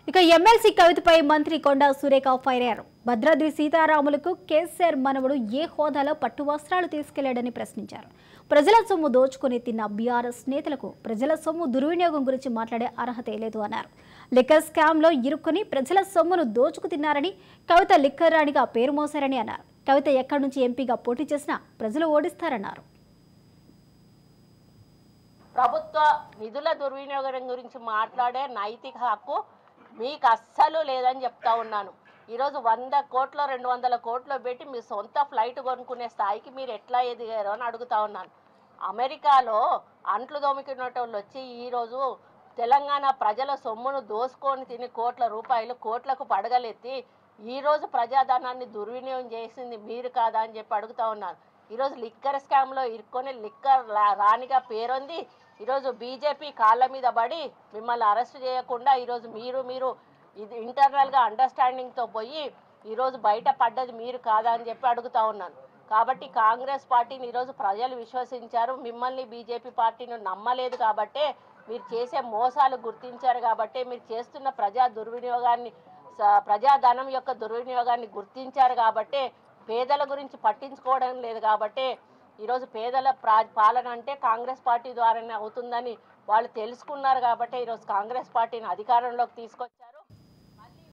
ఇక ఎమ్మెల్సీ కవితపై మంత్రి కొండా సురేఖ ఫైర్ అయ్యారు. భద్రాద్రి సీతారాములకు కేసీఆర్ మనవడు ఏ హోదాలో పట్టు వస్త్రాలు తీసుకెళ్లాడని ప్రశ్నించారు. ప్రజల సొమ్ము దోచుకుని తిన్న బీఆర్ఎస్ నేతలకు ప్రజల సొమ్ము దుర్వినియోగం గురించి మాట్లాడే అర్హత లేదు అన్నారు. లిక్కర్ స్కామ్ లో ఇరుక్కుని ప్రజల సొమ్మును దోచుకు తిన్నారని, కవిత లిక్కర్ రాణిగా పేరు మోసారని అన్నారు. కవిత ఎక్కడి నుంచి ఎంపీగా పోటీ చేసినా ప్రజలు ఓడిస్తారన్నారు. ప్రభుత్వ నిధుల దుర్వినియోగం గురించి మాట్లాడే నైతిక హక్కు మీకు అస్సలు లేదని చెప్తా ఉన్నాను. ఈరోజు 100 కోట్లు 200 కోట్లు పెట్టి మీ సొంత ఫ్లైట్ కొనుక్కునే స్థాయికి మీరు ఎట్లా ఎదిగారో అని అడుగుతా ఉన్నాను. అమెరికాలో అంట్లు దోమికున్నటోళ్ళు వచ్చి ఈరోజు తెలంగాణ ప్రజల సొమ్మును దోసుకొని తిని కోట్ల రూపాయలు కోట్లకు పడగలెత్తి ఈరోజు ప్రజాధనాన్ని దుర్వినియోగం చేసింది మీరు కాదా అని చెప్పి అడుగుతా ఉన్నాను. ఈరోజు లిక్కర్ స్కామ్లో ఇరుక్కొని లిక్కర్ రాణిగా పేరొంది ఈరోజు బీజేపీ కాళ్ళ మీద పడి మిమ్మల్ని అరెస్ట్ చేయకుండా ఈరోజు మీరు ఇది ఇంటర్నల్గా అండర్స్టాండింగ్తో పోయి ఈరోజు బయట పడ్డది మీరు కాదా అని చెప్పి అడుగుతా ఉన్నాను. కాబట్టి కాంగ్రెస్ పార్టీని ఈరోజు ప్రజలు విశ్వసించారు. మిమ్మల్ని బీజేపీ పార్టీని నమ్మలేదు కాబట్టే మీరు చేసే మోసాలు గుర్తించారు. కాబట్టే మీరు చేస్తున్న ప్రజాధనం యొక్క దుర్వినియోగాన్ని గుర్తించారు. కాబట్టే పేదల గురించి పట్టించుకోవడం లేదు. కాబట్టే ఈరోజు పేదల పాలన అంటే కాంగ్రెస్ పార్టీ ద్వారానే అవుతుందని వాళ్ళు తెలుసుకున్నారు. కాబట్టి ఈరోజు కాంగ్రెస్ పార్టీని అధికారంలోకి తీసుకొచ్చారు.